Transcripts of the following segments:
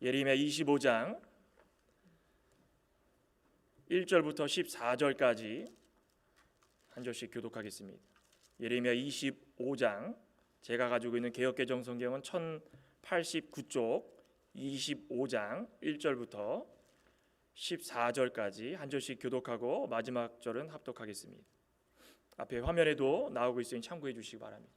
예레미야 25장 1절부터 14절까지 한 절씩 교독하겠습니다. 예레미야 25장, 제가 가지고 있는 개역개정 성경은 1089쪽 25장 1절부터 14절까지 한 절씩 교독하고 마지막 절은 합독하겠습니다. 앞에 화면에도 나오고 있으니 참고해 주시기 바랍니다.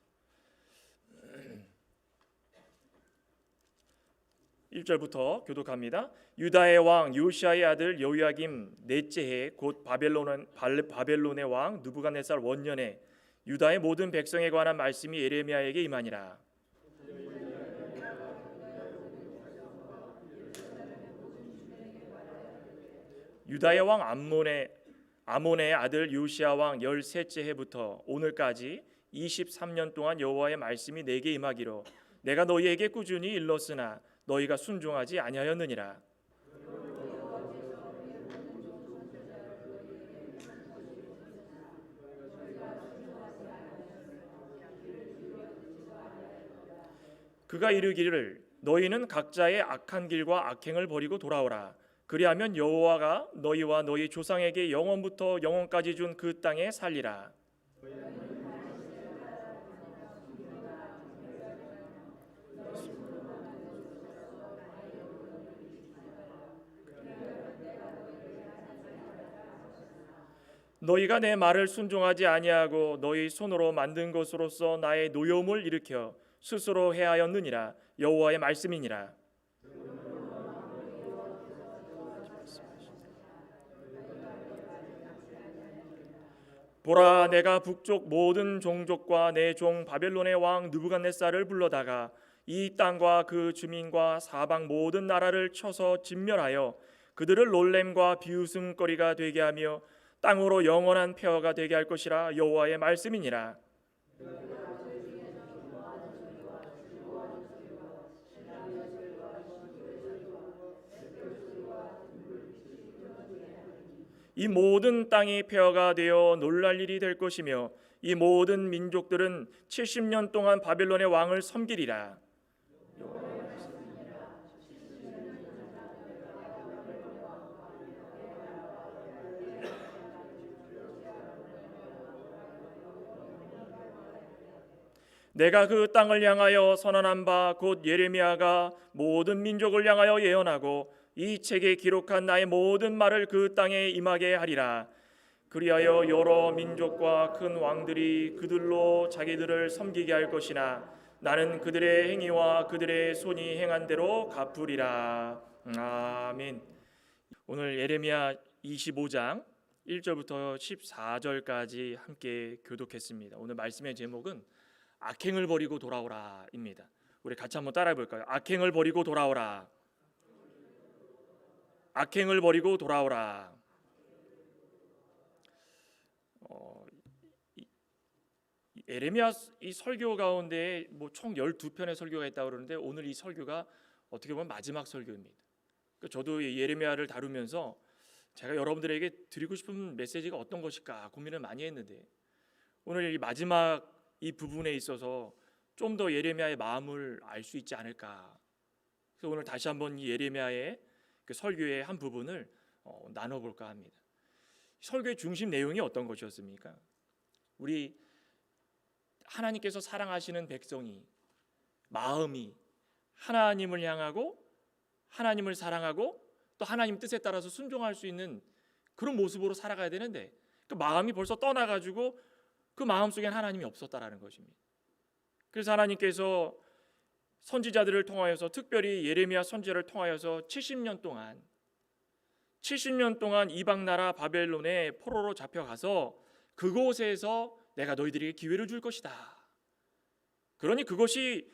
1절부터 교독합니다. 유다의 왕 요시아의 아들 여호야김 넷째 해 곧 바벨론의 왕 느부갓네살 원년에 유다의 모든 백성에 관한 말씀이 예레미야에게 임하니라. 유다의 왕 아몬의 아들 요시아 왕 13째 해부터 오늘까지 23년 동안 여호와의 말씀이 내게 임하기로 내가 너희에게 꾸준히 일렀으나 너희가 순종하지 아니하였느니라. 그가 이르기를 너희는 각자의 악한 길과 악행을 버리고 돌아오라. 그리하면 여호와가 너희와 너희 조상에게 영원부터 영원까지 준 그 땅에 살리라. 너희가 내 말을 순종하지 아니하고 너희 손으로 만든 것으로서 나의 노여움을 일으켜 스스로 해하였느니라. 여호와의 말씀이니라. 보라, 내가 북쪽 모든 종족과 내 종 바벨론의 왕 느부갓네살을 불러다가 이 땅과 그 주민과 사방 모든 나라를 쳐서 진멸하여 그들을 놀램과 비웃음거리가 되게 하며 땅으로 영원한 폐허가 되게 할 것이라. 여호와의 말씀이니라. 이 모든 땅이 폐허가 되어 놀랄 일이 될 것이며 이 모든 민족들은 70년 동안 바벨론의 왕을 섬기리라. 내가 그 땅을 향하여 선언한 바 곧 예레미야가 모든 민족을 향하여 예언하고 이 책에 기록한 나의 모든 말을 그 땅에 임하게 하리라. 그리하여 여러 민족과 큰 왕들이 그들로 자기들을 섬기게 할 것이나 나는 그들의 행위와 그들의 손이 행한 대로 갚으리라. 아멘. 오늘 예레미야 25장 1절부터 14절까지 함께 교독했습니다. 오늘 말씀의 제목은 악행을 버리고 돌아오라입니다. 우리 같이 한번 따라해 볼까요? 악행을 버리고 돌아오라. 악행을 버리고 돌아오라. 예레미야 이 설교 가운데 총 12편의 설교가 있다고 그러는데 오늘 이 설교가 어떻게 보면 마지막 설교입니다. 저도 예레미야를 다루면서 제가 여러분들에게 드리고 싶은 메시지가 어떤 것일까 고민을 많이 했는데 오늘 이 마지막 이 부분에 있어서 좀 더 예레미야의 마음을 알 수 있지 않을까. 그래서 오늘 다시 한번 이 예레미야의 그 설교의 한 부분을 나눠볼까 합니다. 설교의 중심 내용이 어떤 것이었습니까? 우리 하나님께서 사랑하시는 백성이 마음이 하나님을 향하고 하나님을 사랑하고 또 하나님 뜻에 따라서 순종할 수 있는 그런 모습으로 살아가야 되는데 그 마음이 벌써 떠나가지고 그 마음속엔 하나님이 없었다라는 것입니다. 그래서 하나님께서 선지자들을 통하여서 특별히 예레미야 선지자를 통하여서 70년 동안 이방 나라 바벨론의 포로로 잡혀가서 그곳에서 내가 너희들에게 기회를 줄 것이다. 그러니 그것이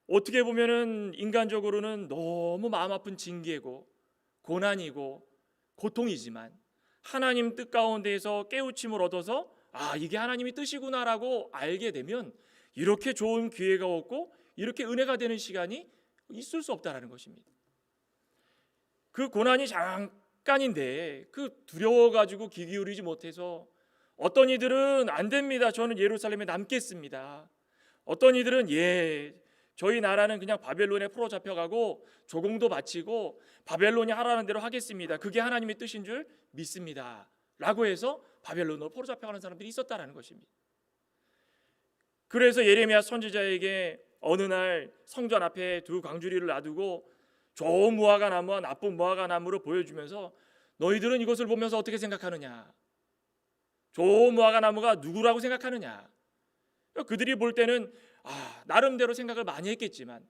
어떻게 보면은 인간적으로는 너무 마음 아픈 징계고 고난이고 고통이지만 하나님 뜻 가운데에서 깨우침을 얻어서 이게 하나님의 뜻이구나라고 알게 되면 이렇게 좋은 기회가 없고 이렇게 은혜가 되는 시간이 있을 수 없다라는 것입니다. 그 고난이 잠깐인데 그 두려워가지고 귀 기울이지 못해서 어떤 이들은 안 됩니다. 저는 예루살렘에 남겠습니다. 어떤 이들은 저희 나라는 그냥 바벨론에 포로 잡혀가고 조공도 바치고 바벨론이 하라는 대로 하겠습니다. 그게 하나님의 뜻인 줄 믿습니다. 라고 해서 바벨론으로 포로 잡혀가는 사람들이 있었다라는 것입니다. 그래서 예레미야 선지자에게 어느 날 성전 앞에 두 광주리를 놔두고 좋은 무화과 나무와 나쁜 무화과 나무를 보여주면서 너희들은 이것을 보면서 어떻게 생각하느냐? 좋은 무화과 나무가 누구라고 생각하느냐? 그들이 볼 때는 나름대로 생각을 많이 했겠지만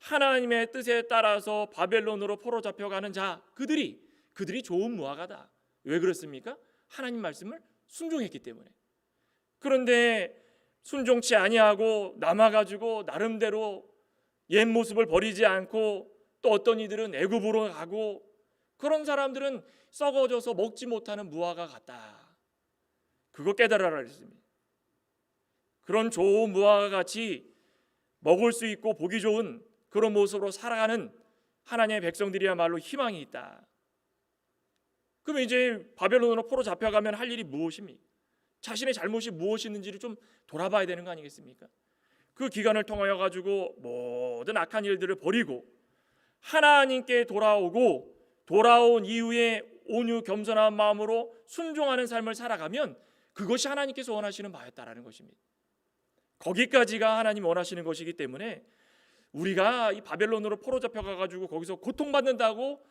하나님의 뜻에 따라서 바벨론으로 포로 잡혀가는 자 그들이 좋은 무화과다. 왜 그렇습니까? 하나님 말씀을 순종했기 때문에. 그런데 순종치 아니하고 남아가지고 나름대로 옛 모습을 버리지 않고 또 어떤 이들은 애굽으로 가고 그런 사람들은 썩어져서 먹지 못하는 무화과 같다. 그거 깨달으라 했습니다. 그런 좋은 무화과 같이 먹을 수 있고 보기 좋은 그런 모습으로 살아가는 하나님의 백성들이야말로 희망이 있다. 그럼 이제 바벨론으로 포로 잡혀가면 할 일이 무엇입니까? 자신의 잘못이 무엇이 있는지를 좀 돌아봐야 되는 거 아니겠습니까? 그 기간을 통하여 가지고 모든 악한 일들을 버리고 하나님께 돌아오고 돌아온 이후에 온유 겸손한 마음으로 순종하는 삶을 살아가면 그것이 하나님께서 원하시는 바였다라는 것입니다. 거기까지가 하나님 원하시는 것이기 때문에 우리가 이 바벨론으로 포로 잡혀가 가지고 거기서 고통받는다고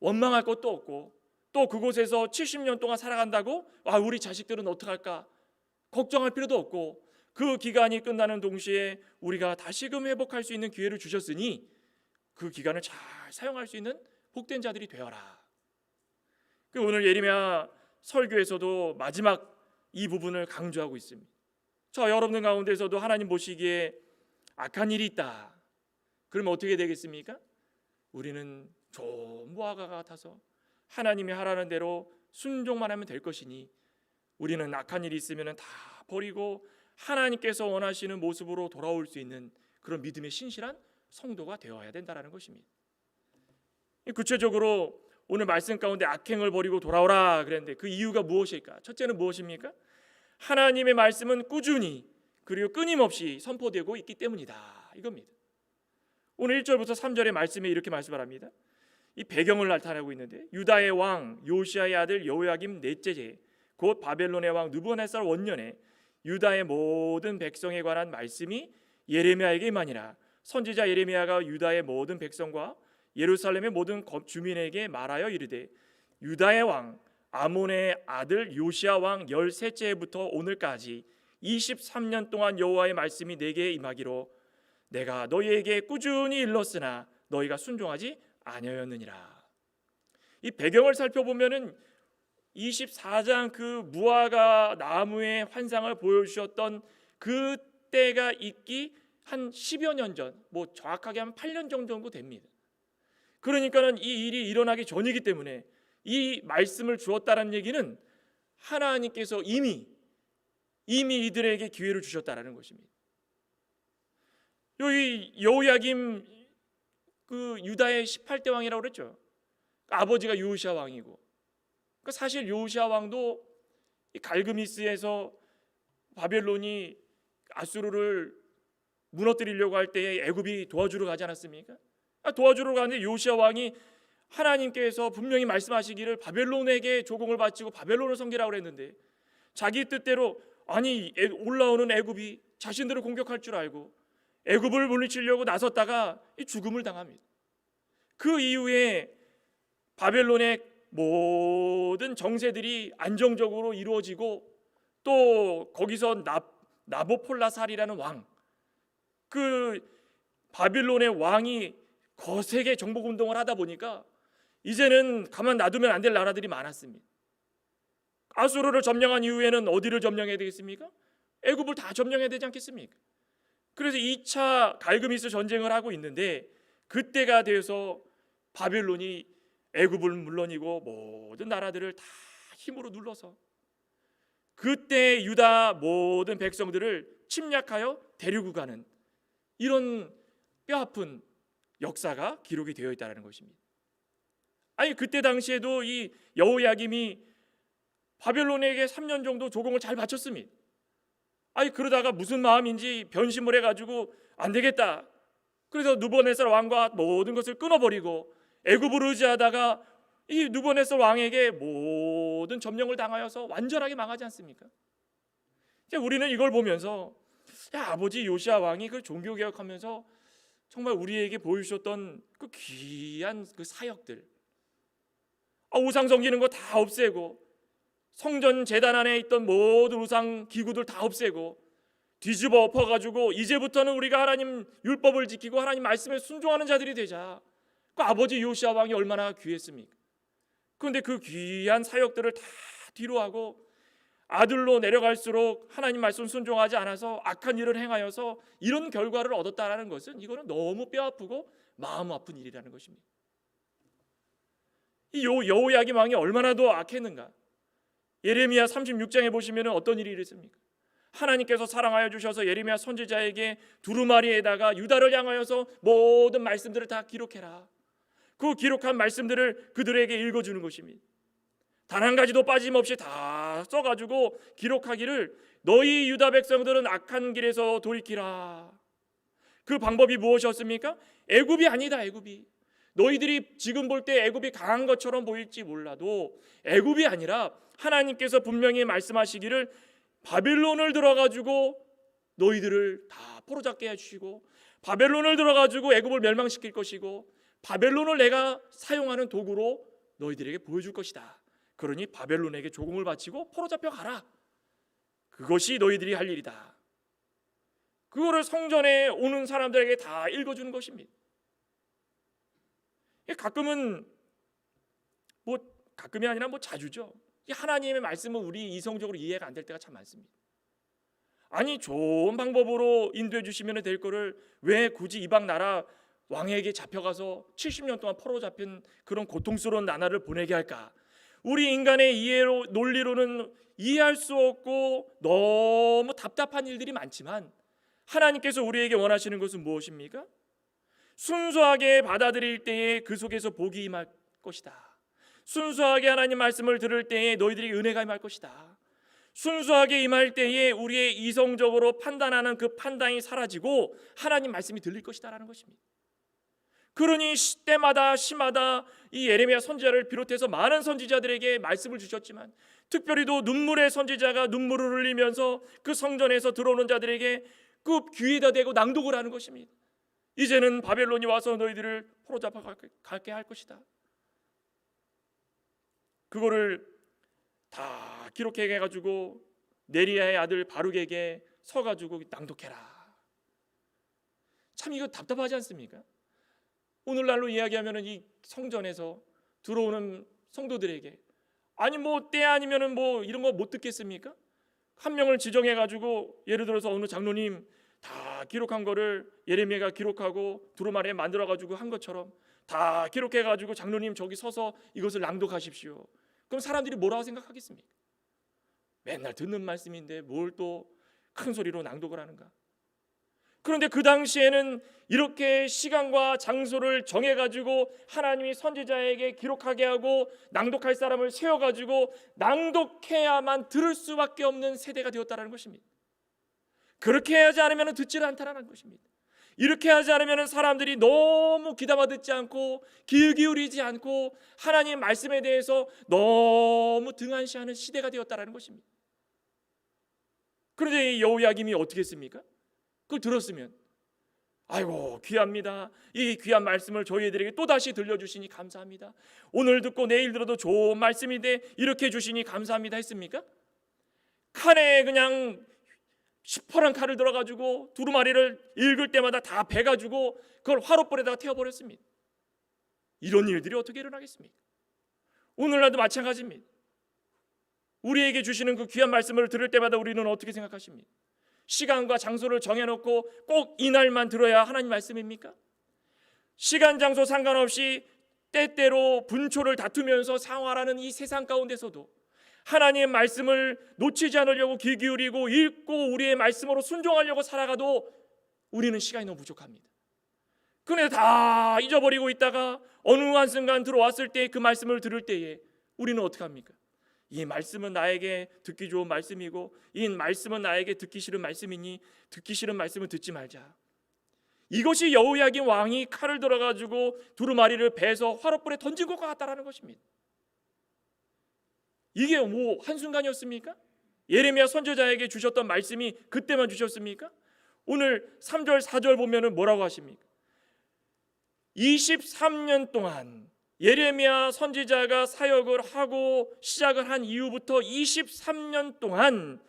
원망할 것도 없고 또 그곳에서 70년 동안 살아간다고 우리 자식들은 어떡할까 걱정할 필요도 없고 그 기간이 끝나는 동시에 우리가 다시금 회복할 수 있는 기회를 주셨으니 그 기간을 잘 사용할 수 있는 복된 자들이 되어라. 오늘 예레미야 설교에서도 마지막 이 부분을 강조하고 있습니다. 저 여러분들 가운데서도 하나님 보시기에 악한 일이 있다. 그러면 어떻게 되겠습니까? 우리는 좋은 무화과 같아서 하나님이 하라는 대로 순종만 하면 될 것이니 우리는 악한 일이 있으면 다 버리고 하나님께서 원하시는 모습으로 돌아올 수 있는 그런 믿음의 신실한 성도가 되어야 된다는 것입니다. 구체적으로 오늘 말씀 가운데 악행을 버리고 돌아오라 그랬는데 그 이유가 무엇일까? 첫째는 무엇입니까? 하나님의 말씀은 꾸준히 그리고 끊임없이 선포되고 있기 때문이다 이겁니다. 오늘 1절부터 3절의 말씀에 이렇게 말씀을 합니다. 이 배경을 나타내고 있는데 유다의 왕 요시야의 아들 여호야김 넷째 해 곧 바벨론의 왕 느부갓네살 원년에 유다의 모든 백성에 관한 말씀이 예레미야에게 임하니라. 선지자 예레미야가 유다의 모든 백성과 예루살렘의 모든 주민에게 말하여 이르되 유다의 왕 아몬의 아들 요시야 왕 13째 해부터 오늘까지 23년 동안 여호와의 말씀이 내게 임하기로 내가 너희에게 꾸준히 일렀으나 너희가 순종하지 아니하였느니라. 이 배경을 살펴보면은 24장 그 무화과 나무의 환상을 보여주셨던 그때가 있기 한 10여 년 전, 정확하게 한 8년 정도 됩니다. 그러니까는 이 일이 일어나기 전이기 때문에 이 말씀을 주었다는 얘기는 하나님께서 이미 이들에게 기회를 주셨다라는 것입니다. 여기 여호야김 그 유다의 18대 왕이라고 그랬죠. 아버지가 요시야 왕이고, 사실 요시야 왕도 갈그미스에서 바벨론이 아수르를 무너뜨리려고 할 때에 애굽이 도와주러 가지 않았습니까? 도와주러 가는데 요시야 왕이 하나님께서 분명히 말씀하시기를 바벨론에게 조공을 바치고 바벨론을 섬기라고 그랬는데 자기 뜻대로 올라오는 애굽이 자신들을 공격할 줄 알고 애굽을 물리치려고 나섰다가 죽음을 당합니다. 그 이후에 바벨론의 모든 정세들이 안정적으로 이루어지고 또 거기서 나보폴라살이라는 왕, 그 바빌론의 왕이 거세게 정복운동을 하다 보니까 이제는 가만 놔두면 안 될 나라들이 많았습니다. 아수르를 점령한 이후에는 어디를 점령해야 되겠습니까? 애굽을 다 점령해야 되지 않겠습니까? 그래서 2차 갈그미스 전쟁을 하고 있는데 그때가 돼서 바벨론이 애굽을 물론이고 모든 나라들을 다 힘으로 눌러서 그때 유다 모든 백성들을 침략하여 데리고 가는 이런 뼈아픈 역사가 기록이 되어 있다는 것입니다. 그때 당시에도 이 여호야김이 바벨론에게 3년 정도 조공을 잘 바쳤습니다. 그러다가 무슨 마음인지 변심을 해가지고 안 되겠다, 그래서 느부갓네살 왕과 모든 것을 끊어버리고 애굽을 의지하다가 이 느부갓네살 왕에게 모든 점령을 당하여서 완전하게 망하지 않습니까? 우리는 이걸 보면서 아버지 요시야 왕이 그 종교 개혁하면서 정말 우리에게 보여주셨던 그 귀한 그 사역들, 우상 섬기는 거 다 없애고 성전 제단 안에 있던 모든 우상 기구들 다 없애고 뒤집어 엎어가지고 이제부터는 우리가 하나님 율법을 지키고 하나님 말씀에 순종하는 자들이 되자. 그 아버지 요시야 왕이 얼마나 귀했습니까? 그런데 그 귀한 사역들을 다 뒤로하고 아들로 내려갈수록 하나님 말씀 순종하지 않아서 악한 일을 행하여서 이런 결과를 얻었다라는 것은 이거는 너무 뼈아프고 마음 아픈 일이라는 것입니다. 이 여호야김 왕이 얼마나 더 악했는가? 예레미야 36장에 보시면 어떤 일이 있습니까? 하나님께서 사랑하여 주셔서 예레미야 선지자에게 두루마리에다가 유다를 향하여서 모든 말씀들을 다 기록해라. 그 기록한 말씀들을 그들에게 읽어주는 것입니다. 단 한 가지도 빠짐없이 다 써가지고 기록하기를 너희 유다 백성들은 악한 길에서 돌이키라. 그 방법이 무엇이었습니까? 애굽이 아니다. 애굽이 너희들이 지금 볼 때 애굽이 강한 것처럼 보일지 몰라도 애굽이 아니라 하나님께서 분명히 말씀하시기를 바벨론을 들어가지고 너희들을 다 포로잡게 해주시고 바벨론을 들어가지고 애굽을 멸망시킬 것이고 바벨론을 내가 사용하는 도구로 너희들에게 보여줄 것이다. 그러니 바벨론에게 조공을 바치고 포로잡혀 가라. 그것이 너희들이 할 일이다. 그거를 성전에 오는 사람들에게 다 읽어주는 것입니다. 가끔은 가끔이 아니라 자주죠. 하나님의 말씀은 우리 이성적으로 이해가 안 될 때가 참 많습니다. 아니 좋은 방법으로 인도해 주시면 될 거를 왜 굳이 이방 나라 왕에게 잡혀가서 70년 동안 포로 잡힌 그런 고통스러운 나날을 보내게 할까? 우리 인간의 이해로 논리로는 이해할 수 없고 너무 답답한 일들이 많지만 하나님께서 우리에게 원하시는 것은 무엇입니까? 순수하게 받아들일 때에 그 속에서 복이 임할 것이다. 순수하게 하나님 말씀을 들을 때에 너희들이 은혜가 임할 것이다. 순수하게 임할 때에 우리의 이성적으로 판단하는 그 판단이 사라지고 하나님 말씀이 들릴 것이다라는 것입니다. 그러니 때마다 시마다 이 예레미야 선지자를 비롯해서 많은 선지자들에게 말씀을 주셨지만 특별히도 눈물의 선지자가 눈물을 흘리면서 그 성전에서 들어오는 자들에게 그 귀에다 대고 낭독을 하는 것입니다. 이제는 바벨론이 와서 너희들을 포로잡아 갈게 할 것이다. 그거를 다 기록해가지고 네리야의 아들 바룩에게 서가지고 낭독해라. 참 이거 답답하지 않습니까? 오늘날로 이야기하면은 이 성전에서 들어오는 성도들에게 아니 때 아니면은 이런 거 못 듣겠습니까? 한 명을 지정해가지고 예를 들어서 어느 장로님 다 기록한 거를 예레미야가 기록하고 두루마리에 만들어가지고 한 것처럼 다 기록해가지고 장로님 저기 서서 이것을 낭독하십시오. 그럼 사람들이 뭐라고 생각하겠습니까? 맨날 듣는 말씀인데 뭘 또 큰 소리로 낭독을 하는가? 그런데 그 당시에는 이렇게 시간과 장소를 정해가지고 하나님이 선지자에게 기록하게 하고 낭독할 사람을 세워가지고 낭독해야만 들을 수밖에 없는 세대가 되었다는 것입니다. 그렇게 하지 않으면 듣지를 않다는 것입니다. 이렇게 하지 않으면 사람들이 너무 귀담아 듣지 않고 귀 기울이지 않고 하나님 말씀에 대해서 너무 등한시하는 시대가 되었다는 것입니다. 그런데 이 여호야김이 어떻게 했습니까? 그걸 들었으면 아이고 귀합니다. 이 귀한 말씀을 저희들에게 또다시 들려주시니 감사합니다. 오늘 듣고 내일 들어도 좋은 말씀인데 이렇게 주시니 감사합니다 했습니까? 칼에 그냥 시퍼런 칼을 들어가지고 두루마리를 읽을 때마다 다 베가지고 그걸 화롯불에다가 태워버렸습니다. 이런 일들이 어떻게 일어나겠습니까? 오늘날도 마찬가지입니다. 우리에게 주시는 그 귀한 말씀을 들을 때마다 우리는 어떻게 생각하십니까? 시간과 장소를 정해놓고 꼭 이날만 들어야 하나님 말씀입니까? 시간 장소 상관없이 때때로 분초를 다투면서 상활하는 이 세상 가운데서도 하나님의 말씀을 놓치지 않으려고 귀 기울이고 읽고 우리의 말씀으로 순종하려고 살아가도 우리는 시간이 너무 부족합니다. 그런데 다 잊어버리고 있다가 어느 한순간 들어왔을 때 그 말씀을 들을 때에 우리는 어떻게 합니까? 이 말씀은 나에게 듣기 좋은 말씀이고 이 말씀은 나에게 듣기 싫은 말씀이니 듣기 싫은 말씀은 듣지 말자. 이것이 여호야긴 왕이 칼을 들어가지고 두루마리를 베서 화롯불에 던진 것과 같다라는 것입니다. 이게 뭐 한순간이었습니까? 예레미야 선지자에게 주셨던 말씀이 그때만 주셨습니까? 오늘 3절 4절 보면은 뭐라고 하십니까? 23년 동안 예레미야 선지자가 사역을 하고 시작을 한 이후부터 23년 동안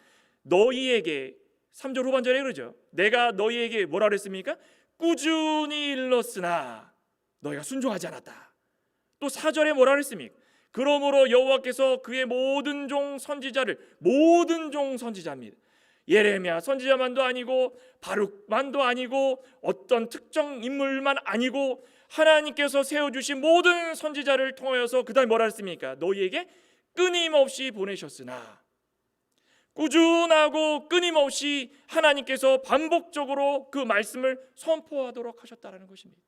너희에게, 3절 후반절에 그러죠. 내가 너희에게 뭐라 그랬습니까? 꾸준히 일렀으나 너희가 순종하지 않았다. 또 4절에 뭐라 그랬습니까? 그러므로 여호와께서 그의 모든 종 선지자를, 모든 종 선지자입니다. 예레미야 선지자만도 아니고 바룩만도 아니고 어떤 특정 인물만 아니고 하나님께서 세워주신 모든 선지자를 통하여서 그 다음에 뭐라 했습니까? 너희에게 끊임없이 보내셨으나, 꾸준하고 끊임없이 하나님께서 반복적으로 그 말씀을 선포하도록 하셨다는 것입니다.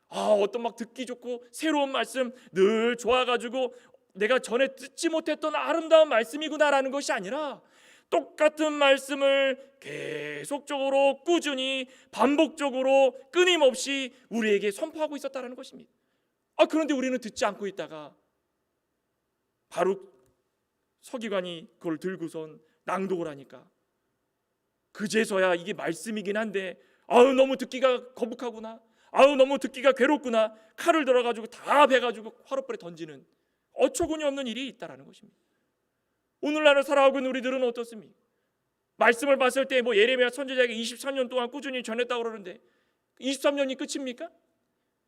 어떤 막 듣기 좋고 새로운 말씀 늘 좋아가지고 내가 전에 듣지 못했던 아름다운 말씀이구나라는 것이 아니라 똑같은 말씀을 계속적으로 꾸준히 반복적으로 끊임없이 우리에게 선포하고 있었다는 것입니다. 그런데 우리는 듣지 않고 있다가 바룩 서기관이 그걸 들고선 낭독을 하니까 그제서야 이게 말씀이긴 한데 너무 듣기가 거북하구나, 너무 듣기가 괴롭구나, 칼을 들어가지고 다 베가지고 화롯불에 던지는 어처구니 없는 일이 있다라는 것입니다. 오늘날을 살아가고 있는 우리들은 어떻습니까? 말씀을 봤을 때 예레미야 선지자에게 23년 동안 꾸준히 전했다고 그러는데 23년이 끝입니까?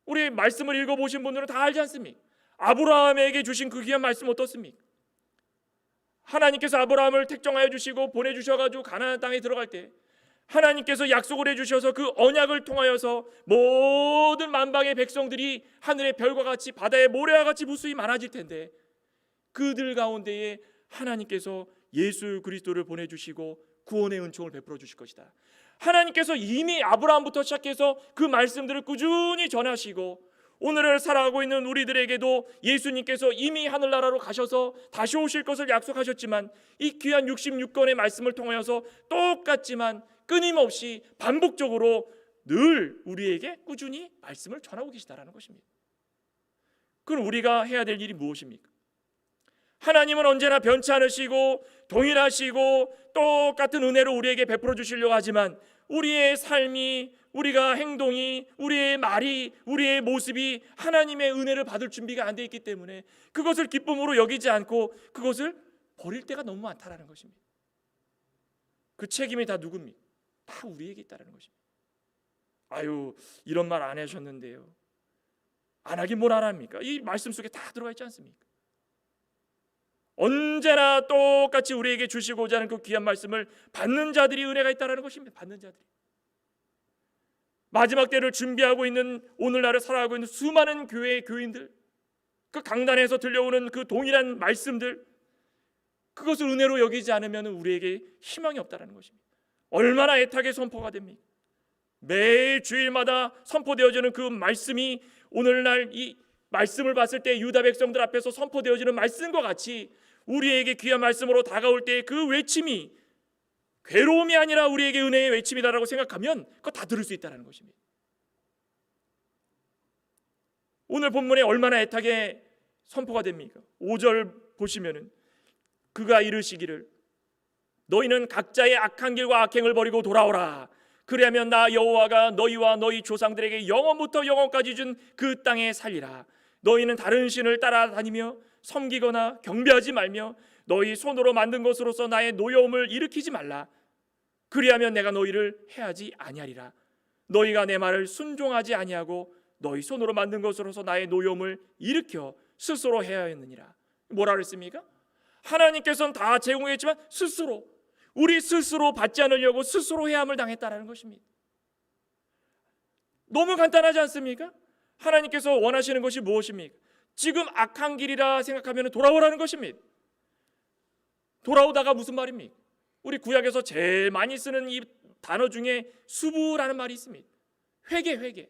우리 말씀을 읽어보신 분들은 다 알지 않습니까? 아브라함에게 주신 그 귀한 말씀 어떻습니까? 하나님께서 아브라함을 택정하여 주시고 보내주셔가지고 가나안 땅에 들어갈 때 하나님께서 약속을 해주셔서 그 언약을 통하여서 모든 만방의 백성들이 하늘의 별과 같이 바다의 모래와 같이 무수히 많아질 텐데 그들 가운데에 하나님께서 예수 그리스도를 보내주시고 구원의 은총을 베풀어 주실 것이다. 하나님께서 이미 아브라함부터 시작해서 그 말씀들을 꾸준히 전하시고 오늘을 살아가고 있는 우리들에게도 예수님께서 이미 하늘나라로 가셔서 다시 오실 것을 약속하셨지만 이 귀한 66권의 말씀을 통하여서 똑같지만 끊임없이 반복적으로 늘 우리에게 꾸준히 말씀을 전하고 계시다라는 것입니다. 그럼 우리가 해야 될 일이 무엇입니까? 하나님은 언제나 변치 않으시고 동일하시고 똑같은 은혜로 우리에게 베풀어 주시려고 하지만 우리의 삶이, 우리가 행동이, 우리의 말이, 우리의 모습이 하나님의 은혜를 받을 준비가 안 돼 있기 때문에 그것을 기쁨으로 여기지 않고 그것을 버릴 때가 너무 많다라는 것입니다. 그 책임이 다 누굽니까? 다 우리에게 있다는 것입니다. 이런 말 안 하셨는데요, 안 하긴 뭘 안 합니까? 이 말씀 속에 다 들어가 있지 않습니까? 언제나 똑같이 우리에게 주시고자 하는 그 귀한 말씀을 받는 자들이 은혜가 있다는 것입니다. 받는 자들이. 마지막 때를 준비하고 있는 오늘날을 살아가고 있는 수많은 교회의 교인들, 그 강단에서 들려오는 그 동일한 말씀들, 그것을 은혜로 여기지 않으면 우리에게 희망이 없다는 것입니다. 얼마나 애타게 선포가 됩니까? 매일 주일마다 선포되어지는 그 말씀이 오늘날 이 말씀을 봤을 때 유다 백성들 앞에서 선포되어지는 말씀과 같이 우리에게 귀한 말씀으로 다가올 때 그 외침이 괴로움이 아니라 우리에게 은혜의 외침이다라고 생각하면 그거 다 들을 수 있다는 것입니다. 오늘 본문에 얼마나 애타게 선포가 됩니까? 5절 보시면은 그가 이르시기를 너희는 각자의 악한 길과 악행을 버리고 돌아오라. 그리하면 나 여호와가 너희와 너희 조상들에게 영원부터 영원까지 준 그 땅에 살리라. 너희는 다른 신을 따라다니며 섬기거나 경배하지 말며 너희 손으로 만든 것으로서 나의 노여움을 일으키지 말라. 그리하면 내가 너희를 해하지 아니하리라. 너희가 내 말을 순종하지 아니하고 너희 손으로 만든 것으로서 나의 노여움을 일으켜 스스로 해하였느니라. 뭐라 그랬습니까? 하나님께서는 다 제공했지만 우리 스스로 받지 않으려고 스스로 해함을 당했다는 것입니다. 너무 간단하지 않습니까? 하나님께서 원하시는 것이 무엇입니까? 지금 악한 길이라 생각하면 돌아오라는 것입니다. 돌아오다가 무슨 말입니까? 우리 구약에서 제일 많이 쓰는 이 단어 중에 수부라는 말이 있습니다. 회개.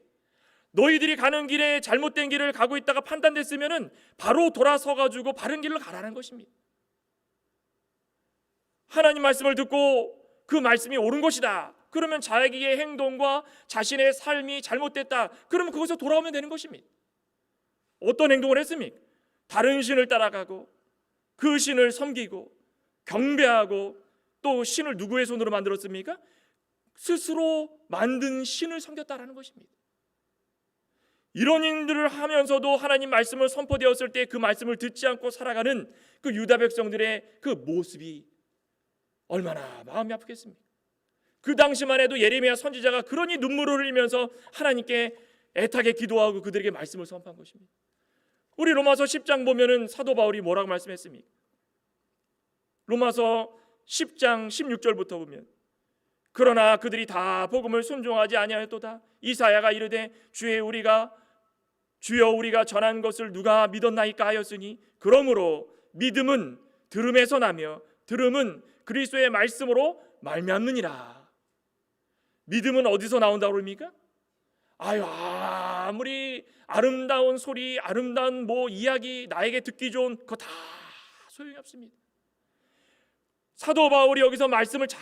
너희들이 가는 길에 잘못된 길을 가고 있다가 판단됐으면 바로 돌아서 가지고 바른 길로 가라는 것입니다. 하나님 말씀을 듣고 그 말씀이 옳은 것이다 그러면 자기의 행동과 자신의 삶이 잘못됐다. 그러면 그것에서 돌아오면 되는 것입니다. 어떤 행동을 했습니까? 다른 신을 따라가고 그 신을 섬기고 경배하고 또 신을 누구의 손으로 만들었습니까? 스스로 만든 신을 섬겼다라는 것입니다. 이런 일들을 하면서도 하나님 말씀을 선포되었을 때 그 말씀을 듣지 않고 살아가는 그 유다 백성들의 그 모습이 얼마나 마음이 아프겠습니까? 그 당시만 해도 예레미야 선지자가 그러니 눈물을 흘리면서 하나님께 애타게 기도하고 그들에게 말씀을 선포한 것입니다. 우리 로마서 10장 보면은 사도 바울이 뭐라고 말씀했습니까? 로마서 10장 16절부터 보면 그러나 그들이 다 복음을 순종하지 아니하였도다. 이사야가 이르되 주여 우리가 전한 것을 누가 믿었나이까 하였으니 그러므로 믿음은 들음에서 나며 들음은 그리스도의 말씀으로 말미암느니라. 믿음은 어디서 나온다고 그럽니까? 아무리 아름다운 소리, 아름다운 이야기, 나에게 듣기 좋은 그거 다 소용이 없습니다. 사도 바울이 여기서 말씀을 잘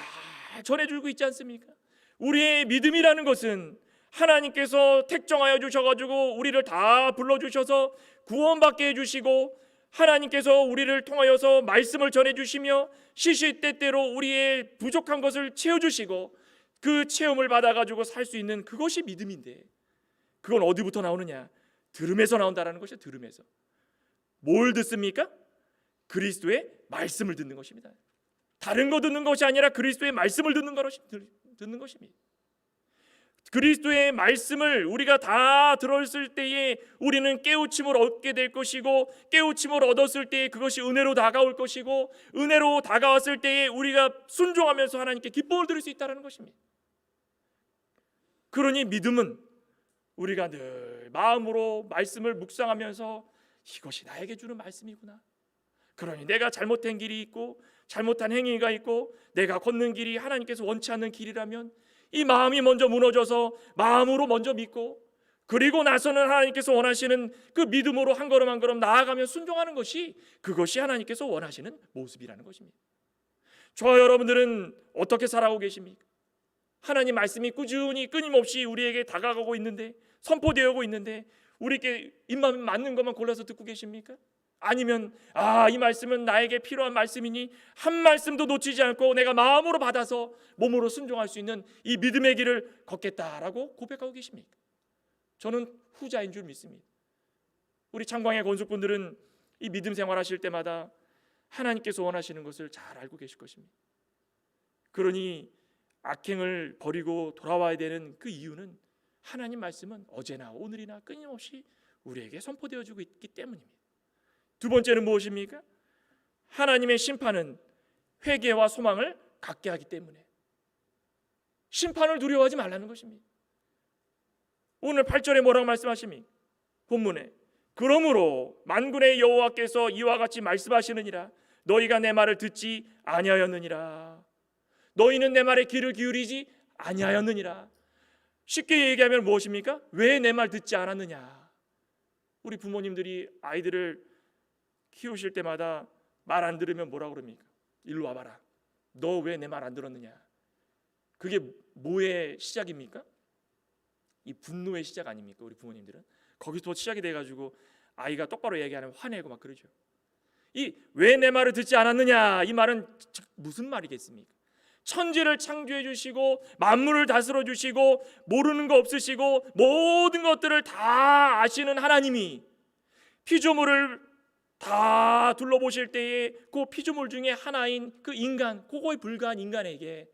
전해주고 있지 않습니까? 우리의 믿음이라는 것은 하나님께서 택정하여 주셔가지고 우리를 다 불러주셔서 구원받게 해주시고 하나님께서 우리를 통하여서 말씀을 전해주시며 시시때때로 우리의 부족한 것을 채워주시고 그 체험을 받아가지고 살 수 있는 그것이 믿음인데 그건 어디부터 나오느냐? 들음에서 나온다라는 것이죠. 들음에서. 뭘 듣습니까? 그리스도의 말씀을 듣는 것입니다. 다른 거 듣는 것이 아니라 그리스도의 말씀을 듣는 것입니다. 그리스도의 말씀을 우리가 다 들었을 때에 우리는 깨우침을 얻게 될 것이고 깨우침을 얻었을 때에 그것이 은혜로 다가올 것이고 은혜로 다가왔을 때에 우리가 순종하면서 하나님께 기쁨을 드릴 수 있다는 것입니다. 그러니 믿음은 우리가 늘 마음으로 말씀을 묵상하면서 이것이 나에게 주는 말씀이구나. 그러니 내가 잘못한 길이 있고 잘못한 행위가 있고 내가 걷는 길이 하나님께서 원치 않는 길이라면 이 마음이 먼저 무너져서 마음으로 먼저 믿고 그리고 나서는 하나님께서 원하시는 그 믿음으로 한 걸음 한 걸음 나아가며 순종하는 것이 그것이 하나님께서 원하시는 모습이라는 것입니다. 저와 여러분들은 어떻게 살아오고 계십니까? 하나님 말씀이 꾸준히 끊임없이 우리에게 다가가고 있는데 선포되고 있는데 우리에게 입맛 맞는 것만 골라서 듣고 계십니까? 아니면 이 말씀은 나에게 필요한 말씀이니 한 말씀도 놓치지 않고 내가 마음으로 받아서 몸으로 순종할 수 있는 이 믿음의 길을 걷겠다라고 고백하고 계십니까? 저는 후자인 줄 믿습니다. 우리 창광의 건축분들은 이 믿음 생활하실 때마다 하나님께서 원하시는 것을 잘 알고 계실 것입니다. 그러니 악행을 버리고 돌아와야 되는 그 이유는 하나님 말씀은 어제나 오늘이나 끊임없이 우리에게 선포되어지고 있기 때문입니다. 두 번째는 무엇입니까? 하나님의 심판은 회개와 소망을 갖게 하기 때문에 심판을 두려워하지 말라는 것입니다. 오늘 8절에 뭐라고 말씀하십니까? 본문에 그러므로 만군의 여호와께서 이와 같이 말씀하시느니라 너희가 내 말을 듣지 아니하였느니라. 너희는 내 말에 귀를 기울이지 아니하였느니라. 쉽게 얘기하면 무엇입니까? 왜 내 말 듣지 않았느냐? 우리 부모님들이 아이들을 키우실 때마다 말 안 들으면 뭐라고 그럽니까? 일로 와봐라. 너 왜 내 말 안 들었느냐? 그게 뭐의 시작입니까? 이 분노의 시작 아닙니까? 우리 부모님들은 거기서 시작이 돼가지고 아이가 똑바로 얘기하면 화내고 막 그러죠. 이 왜 내 말을 듣지 않았느냐? 이 말은 무슨 말이겠습니까? 천지를 창조해 주시고 만물을 다스려 주시고 모르는 거 없으시고 모든 것들을 다 아시는 하나님이 피조물을 다 둘러보실 때에 그 피조물 중에 하나인 그 인간, 그거에 불과한 인간에게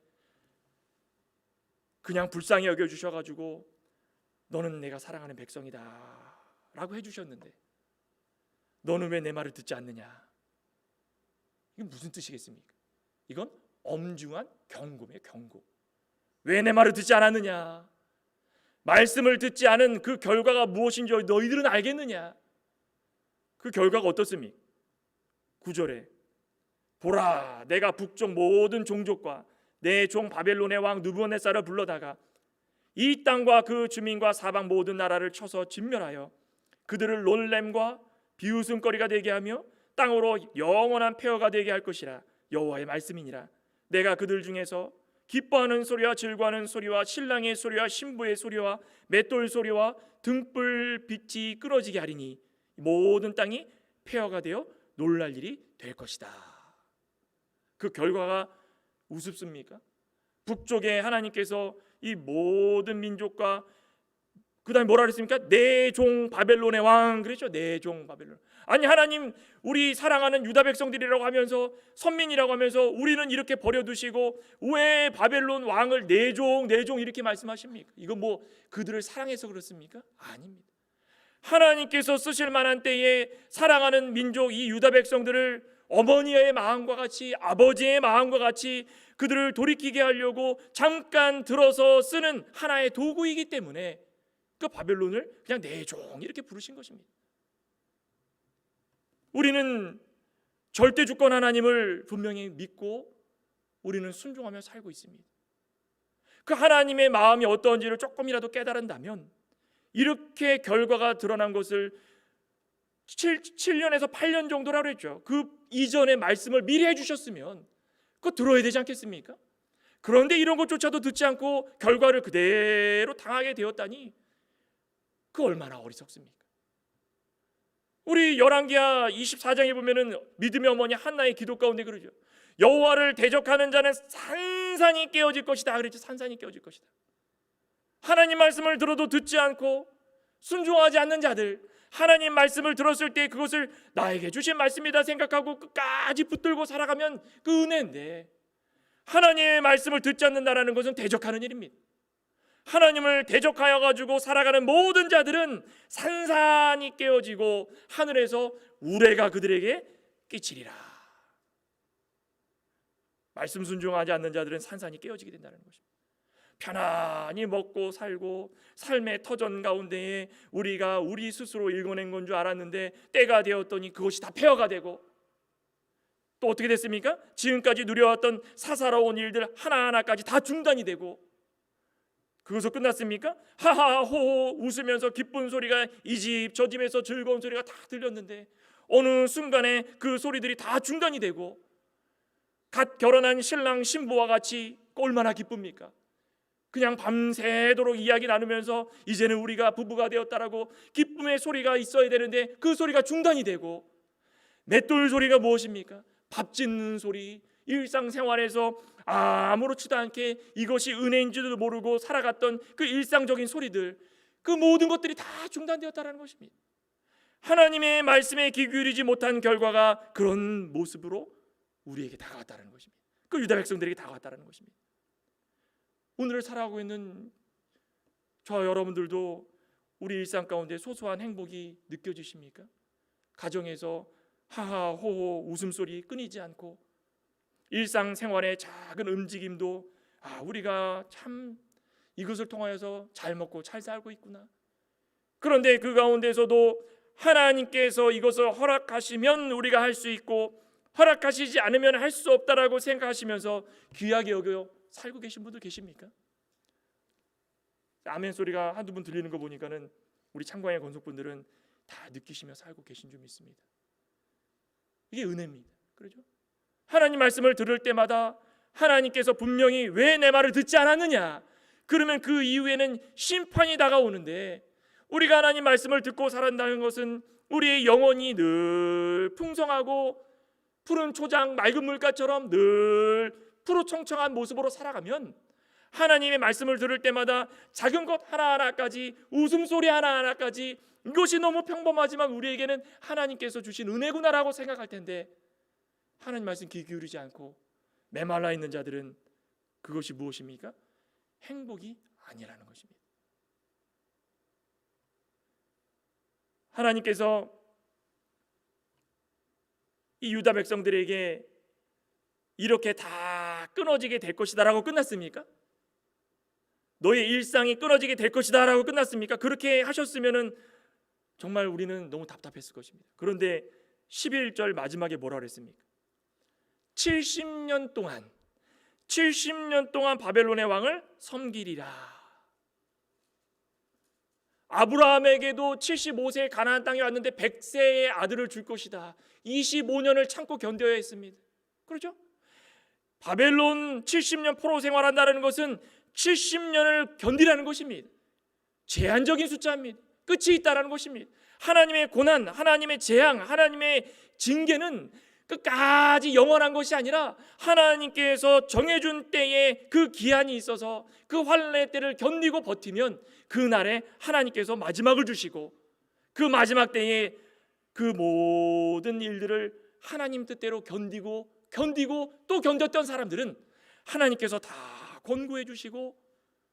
그냥 불쌍히 여겨주셔가지고 너는 내가 사랑하는 백성이다 라고 해주셨는데 너는 왜 내 말을 듣지 않느냐? 이게 무슨 뜻이겠습니까? 이건 엄중한 경고예요. 경고. 왜 내 말을 듣지 않았느냐? 말씀을 듣지 않은 그 결과가 무엇인지 너희들은 알겠느냐? 그 결과가 어떻습니까? 9절에 보라 내가 북쪽 모든 종족과 내 종 바벨론의 왕 느부갓네살을 불러다가 이 땅과 그 주민과 사방 모든 나라를 쳐서 진멸하여 그들을 놀램과 비웃음거리가 되게 하며 땅으로 영원한 폐허가 되게 할 것이라 여호와의 말씀이니라. 내가 그들 중에서 기뻐하는 소리와 즐거워하는 소리와 신랑의 소리와 신부의 소리와 맷돌 소리와 등불 빛이 끊어지게 하리니 모든 땅이 폐허가 되어 놀랄 일이 될 것이다. 그 결과가 우습습니까? 북쪽에 하나님께서 이 모든 민족과 그다음에 뭐라 그랬습니까? 내 종 바벨론의 왕 그랬죠. 내 종 바벨론. 아니 하나님 우리 사랑하는 유다 백성들이라고 하면서 선민이라고 하면서 우리는 이렇게 버려두시고 왜 바벨론 왕을 내 종 이렇게 말씀하십니까? 이거 뭐 그들을 사랑해서 그렇습니까? 아닙니다. 하나님께서 쓰실 만한 때에 사랑하는 민족 이 유다 백성들을 어머니의 마음과 같이 아버지의 마음과 같이 그들을 돌이키게 하려고 잠깐 들어서 쓰는 하나의 도구이기 때문에 그 바벨론을 그냥 내 종 이렇게 부르신 것입니다. 우리는 절대 주권 하나님을 분명히 믿고 우리는 순종하며 살고 있습니다. 그 하나님의 마음이 어떠한지를 조금이라도 깨달은다면 이렇게 결과가 드러난 것을 7년에서 8년 정도라고 했죠. 그 이전의 말씀을 미리 해주셨으면 그거 들어야 되지 않겠습니까? 그런데 이런 것조차도 듣지 않고 결과를 그대로 당하게 되었다니 그 얼마나 어리석습니까? 우리 열왕기하 24장에 보면은 믿음의 어머니 한나의 기도 가운데 그러죠. 여호와를 대적하는 자는 산산이 깨어질 것이다 그랬죠. 산산이 깨어질 것이다. 하나님 말씀을 들어도 듣지 않고 순종하지 않는 자들, 하나님 말씀을 들었을 때 그것을 나에게 주신 말씀이다 생각하고 끝까지 붙들고 살아가면 그 은혜인데, 하나님의 말씀을 듣지 않는다라는 것은 대적하는 일입니다. 하나님을 대적하여 가지고 살아가는 모든 자들은 산산이 깨어지고 하늘에서 우레가 그들에게 끼치리라. 말씀 순종하지 않는 자들은 산산이 깨어지게 된다는 것입니다. 편안히 먹고 살고 삶의 터전 가운데에 우리가 우리 스스로 일궈낸 건 줄 알았는데 때가 되었더니 그것이 다 폐허가 되고, 또 어떻게 됐습니까? 지금까지 누려왔던 사사로운 일들 하나하나까지 다 중단이 되고, 그것으로 끝났습니까? 하하호호 웃으면서 기쁜 소리가 이 집 저 집에서 즐거운 소리가 다 들렸는데 어느 순간에 그 소리들이 다 중단이 되고, 갓 결혼한 신랑 신부와 같이 얼마나 기쁩니까? 그냥 밤새도록 이야기 나누면서 이제는 우리가 부부가 되었다라고 기쁨의 소리가 있어야 되는데 그 소리가 중단이 되고, 맷돌 소리가 무엇입니까? 밥 짓는 소리, 일상생활에서 아무렇지도 않게 이것이 은혜인지도 모르고 살아갔던 그 일상적인 소리들, 그 모든 것들이 다 중단되었다는 것입니다. 하나님의 말씀에 귀 기울이지 못한 결과가 그런 모습으로 우리에게 다가왔다는 것입니다. 그 유다 백성들에게 다가왔다는 것입니다. 오늘을 살아가고 있는 저와 여러분들도 우리 일상 가운데 소소한 행복이 느껴지십니까? 가정에서 하하호호 웃음소리 끊이지 않고, 일상생활의 작은 움직임도 우리가 참 이것을 통하여서 잘 먹고 잘 살고 있구나. 그런데 그 가운데서도 하나님께서 이것을 허락하시면 우리가 할 수 있고 허락하시지 않으면 할 수 없다라고 생각하시면서 귀하게 여겨 살고 계신 분들 계십니까? 아멘 소리가 한두 분 들리는 거 보니까는 우리 창광의 건속분들은 다 느끼시며 살고 계신 줄 믿습니다. 이게 은혜입니다. 그렇죠? 하나님 말씀을 들을 때마다 하나님께서 분명히 왜 내 말을 듣지 않았느냐, 그러면 그 이후에는 심판이 다가오는데, 우리가 하나님 말씀을 듣고 살았다는 것은 우리의 영혼이 늘 풍성하고 푸른 초장 맑은 물가처럼 늘 푸르청청한 모습으로 살아가면 하나님의 말씀을 들을 때마다 작은 것 하나하나까지, 웃음소리 하나하나까지 이것이 너무 평범하지만 우리에게는 하나님께서 주신 은혜구나라고 생각할 텐데, 하나님 말씀 귀 기울이지 않고 메말라 있는 자들은 그것이 무엇입니까? 행복이 아니라는 것입니다. 하나님께서 이 유다 백성들에게 이렇게 다 끊어지게 될 것이다 라고 끝났습니까? 너의 일상이 끊어지게 될 것이다 라고 끝났습니까? 그렇게 하셨으면 정말 우리는 너무 답답했을 것입니다. 그런데 11절 마지막에 뭐라 그랬습니까? 70년 동안 바벨론의 왕을 섬기리라. 아브라함에게도 75세에 가나안 땅에 왔는데 100세의 아들을 줄 것이다. 25년을 참고 견뎌야 했습니다. 그렇죠? 바벨론 70년 포로 생활한다는 것은 70년을 견디라는 것입니다. 제한적인 숫자입니다. 끝이 있다라는 것입니다. 하나님의 고난, 하나님의 재앙, 하나님의 징계는 끝까지 영원한 것이 아니라 하나님께서 정해준 때에 그 기한이 있어서 그 환난의 때를 견디고 버티면 그날에 하나님께서 마지막을 주시고 그 마지막 때에 그 모든 일들을 하나님 뜻대로 견디고 또 견뎠던 사람들은 하나님께서 다 권고해 주시고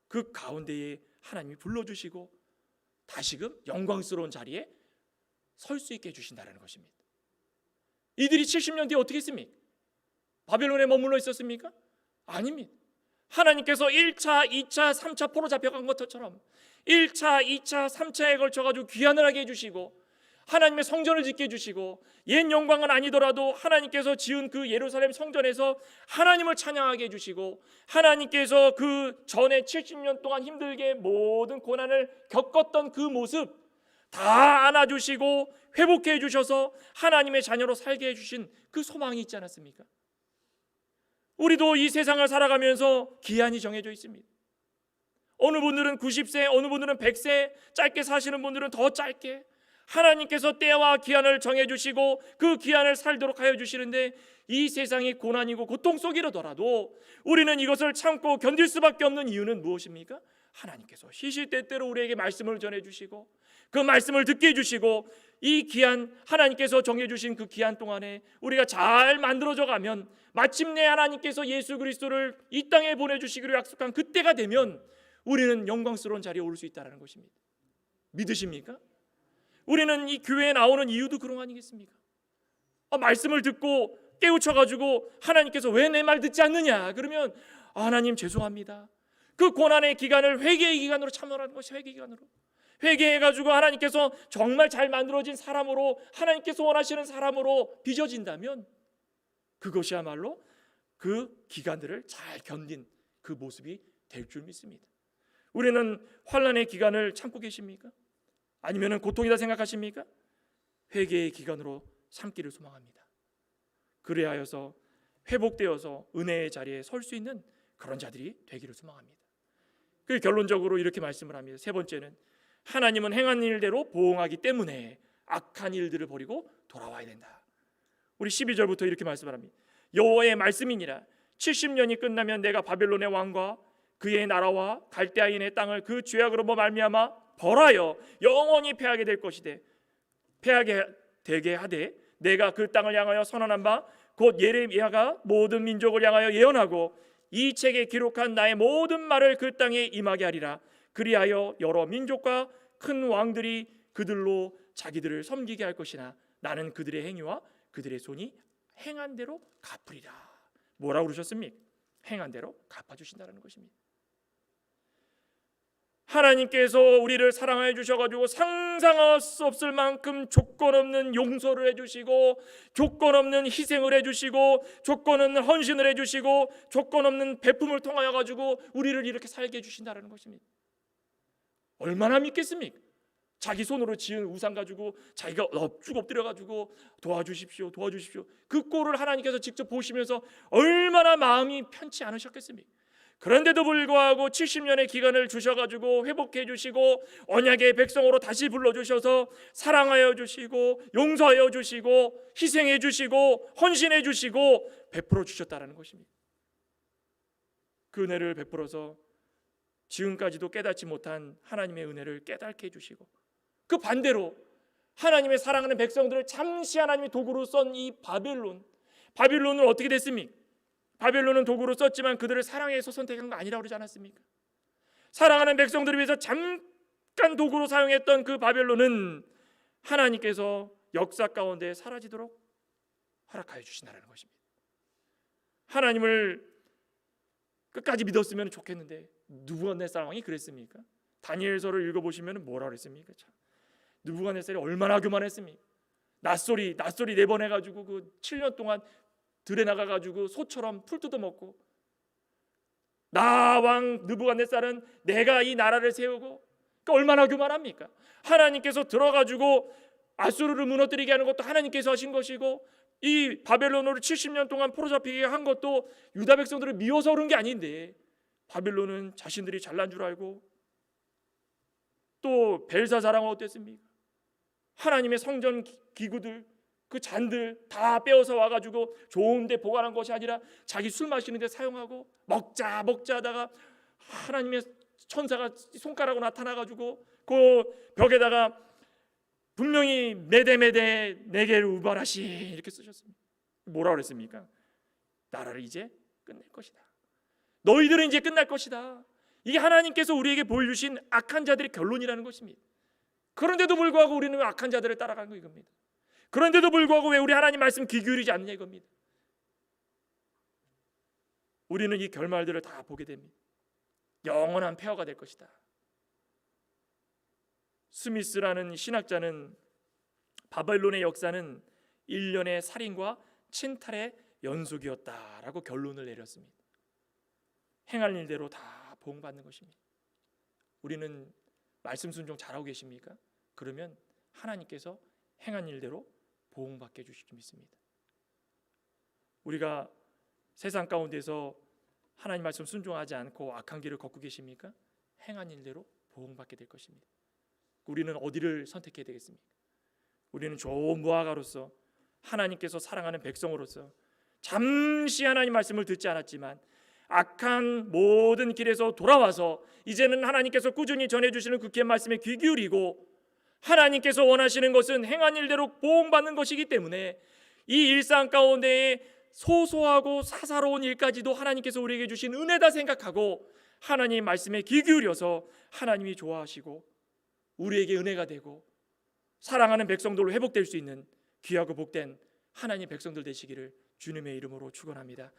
그 가운데에 하나님이 불러주시고 다시금 영광스러운 자리에 설 수 있게 해주신다는 것입니다. 이들이 70년 뒤에 어떻게 했습니까? 바벨론에 머물러 있었습니까? 아닙니다. 하나님께서 1차, 2차, 3차 포로 잡혀간 것처럼 1차, 2차, 3차에 걸쳐가지고 귀환을 하게 해주시고 하나님의 성전을 짓게 해주시고 옛 영광은 아니더라도 하나님께서 지은 그 예루살렘 성전에서 하나님을 찬양하게 해주시고 하나님께서 그 전에 70년 동안 힘들게 모든 고난을 겪었던 그 모습 다 안아주시고 회복해 주셔서 하나님의 자녀로 살게 해주신 그 소망이 있지 않았습니까? 우리도 이 세상을 살아가면서 기한이 정해져 있습니다. 어느 분들은 90세, 어느 분들은 100세, 짧게 사시는 분들은 더 짧게 하나님께서 때와 기한을 정해주시고 그 기한을 살도록 하여 주시는데 이 세상이 고난이고 고통 속이라더라도 우리는 이것을 참고 견딜 수밖에 없는 이유는 무엇입니까? 하나님께서 시시때때로 우리에게 말씀을 전해주시고 그 말씀을 듣게 해주시고 이 기한 하나님께서 정해주신 그 기한 동안에 우리가 잘 만들어져 가면 마침내 하나님께서 예수 그리스도를 이 땅에 보내주시기로 약속한 그때가 되면 우리는 영광스러운 자리에 오를 수 있다는 것입니다. 믿으십니까? 우리는 이 교회에 나오는 이유도 그런 거 아니겠습니까? 말씀을 듣고 깨우쳐가지고 하나님께서 왜 내 말 듣지 않느냐 그러면 하나님 죄송합니다. 그 고난의 기간을 회개의 기간으로 참으라는 것이 회개의 기간으로 회개해가지고 하나님께서 정말 잘 만들어진 사람으로 하나님께서 원하시는 사람으로 빚어진다면 그것이야말로 그 기간들을 잘 견딘 그 모습이 될 줄 믿습니다. 우리는 환난의 기간을 참고 계십니까? 아니면 고통이다 생각하십니까? 회개의 기간으로 삼기를 소망합니다. 그래야여서 회복되어서 은혜의 자리에 설 수 있는 그런 자들이 되기를 소망합니다. 그 결론적으로 이렇게 말씀을 합니다. 세 번째는 하나님은 행한 일대로 보응하기 때문에 악한 일들을 버리고 돌아와야 된다. 우리 12절부터 이렇게 말씀을 합니다. 여호와의 말씀이니라 70년이 끝나면 내가 바벨론의 왕과 그의 나라와 갈대아인의 땅을 그 죄악으로 말미암아 벌하여 영원히 패하게 될 것이되 패하게 되게 하되 내가 그 땅을 향하여 선언한 바 곧 예레미야가 모든 민족을 향하여 예언하고 이 책에 기록한 나의 모든 말을 그 땅에 임하게 하리라. 그리하여 여러 민족과 큰 왕들이 그들로 자기들을 섬기게 할 것이나 나는 그들의 행위와 그들의 손이 행한 대로 갚으리라. 뭐라고 그러셨습니까? 행한 대로 갚아주신다는 것입니다. 하나님께서 우리를 사랑해 주셔가지고 상상할 수 없을 만큼 조건 없는 용서를 해주시고 조건 없는 희생을 해주시고 조건 없는 헌신을 해주시고 조건 없는 베품을 통하여 가지고 우리를 이렇게 살게 해주신다는 것입니다. 얼마나 믿겠습니까? 자기 손으로 지은 우상 가지고 자기가 엎쭉 엎드려 가지고 도와주십시오 그 꼴을 하나님께서 직접 보시면서 얼마나 마음이 편치 않으셨겠습니까? 그런데도 불구하고 70년의 기간을 주셔가지고 회복해 주시고 언약의 백성으로 다시 불러주셔서 사랑하여 주시고 용서하여 주시고 희생해 주시고 헌신해 주시고 베풀어 주셨다는 것입니다. 그 은혜를 베풀어서 지금까지도 깨닫지 못한 하나님의 은혜를 깨닫게 해주시고 그 반대로 하나님의 사랑하는 백성들을 잠시 하나님의 도구로 쓴 이 바빌론은 어떻게 됐습니까? 바벨론은 도구로 썼지만 그들을 사랑해서 선택한 거 아니라고 그러지 않았습니까? 사랑하는 백성들을 위해서 잠깐 도구로 사용했던 그 바벨론은 하나님께서 역사 가운데 사라지도록 허락하여 주신다는 것입니다. 하나님을 끝까지 믿었으면 좋겠는데 느부갓네살 왕이 그랬습니까? 다니엘서를 읽어보시면 뭐라 그랬습니까? 참, 느부갓네살이 얼마나 교만했습니까? 낯소리 4번 해가지고 그 7년 동안 들에 나가가지고 소처럼 풀 뜯어먹고 나 왕 느부갓네살은 내가 이 나라를 세우고 그러니까 얼마나 교만합니까? 하나님께서 들어가지고 아수르를 무너뜨리게 하는 것도 하나님께서 하신 것이고 이 바벨론으로 70년 동안 포로 잡히게 한 것도 유다 백성들을 미워서 그런 게 아닌데, 바벨론은 자신들이 잘난 줄 알고 또 벨사사랑은 어땠습니까? 하나님의 성전 기구들, 그 잔들 다 빼어서 와가지고 좋은데 보관한 것이 아니라 자기 술 마시는데 사용하고, 먹자 하다가 하나님의 천사가 손가락으로 나타나가지고 그 벽에다가 분명히 메데메데 내게를 우발하시 이렇게 쓰셨습니다. 뭐라 그랬습니까? 나라를 이제 끝낼 것이다. 너희들은 이제 끝날 것이다. 이게 하나님께서 우리에게 보여주신 악한 자들의 결론이라는 것입니다. 그런데도 불구하고 우리는 악한 자들을 따라가는 거 이겁니다. 그런데도 불구하고 왜 우리 하나님 말씀 귀 기울이지 않느냐 이겁니다. 우리는 이 결말들을 다 보게 됩니다. 영원한 폐허가 될 것이다. 스미스라는 신학자는 바벨론의 역사는 일련의 살인과 침탈의 연속이었다라고 결론을 내렸습니다. 행할 일대로 다 보응받는 것입니다. 우리는 말씀 순종 잘하고 계십니까? 그러면 하나님께서 행한 일대로 보응받게 해주실 줄 믿습니다. 우리가 세상 가운데서 하나님 말씀 순종하지 않고 악한 길을 걷고 계십니까? 행한 일대로 보응받게 될 것입니다. 우리는 어디를 선택해야 되겠습니까? 우리는 좋은 무화과로서 하나님께서 사랑하는 백성으로서 잠시 하나님 말씀을 듣지 않았지만 악한 모든 길에서 돌아와서 이제는 하나님께서 꾸준히 전해주시는 그 귀한 말씀에 귀 기울이고, 하나님께서 원하시는 것은 행한 일대로 보응받는 것이기 때문에 이 일상 가운데에 소소하고 사사로운 일까지도 하나님께서 우리에게 주신 은혜다 생각하고 하나님 말씀에 귀 기울여서 하나님이 좋아하시고 우리에게 은혜가 되고 사랑하는 백성들로 회복될 수 있는 귀하고 복된 하나님 백성들 되시기를 주님의 이름으로 축원합니다.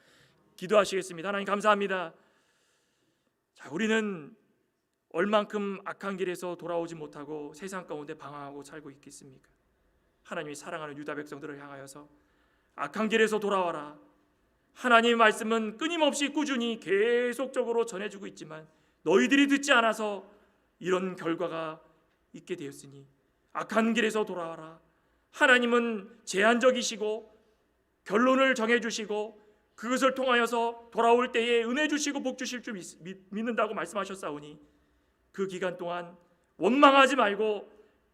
기도하시겠습니다. 하나님 감사합니다. 자, 우리는 얼만큼 악한 길에서 돌아오지 못하고 세상 가운데 방황하고 살고 있겠습니까? 하나님이 사랑하는 유다 백성들을 향하여서 악한 길에서 돌아와라. 하나님의 말씀은 끊임없이 꾸준히 계속적으로 전해주고 있지만 너희들이 듣지 않아서 이런 결과가 있게 되었으니 악한 길에서 돌아와라. 하나님은 제한적이시고 결론을 정해주시고 그것을 통하여서 돌아올 때에 은혜 주시고 복 주실 줄 믿는다고 말씀하셨사오니 그 기간 동안 원망하지 말고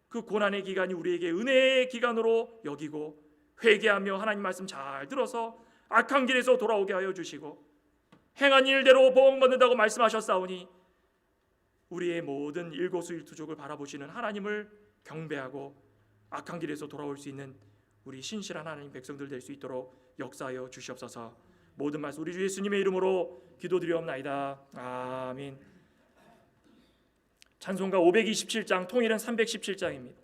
그 고난의 기간이 우리에게 은혜의 기간으로 여기고 회개하며 하나님 말씀 잘 들어서 악한 길에서 돌아오게 하여 주시고 행한 일대로 보응받는다고 말씀하셨사오니 우리의 모든 일거수일투족을 바라보시는 하나님을 경배하고 악한 길에서 돌아올 수 있는 우리 신실한 하나님 백성들 될 수 있도록 역사하여 주시옵소서. 모든 말씀 우리 주 예수님의 이름으로 기도드리옵나이다. 아멘. 찬송가 527장, 통일은 317장입니다.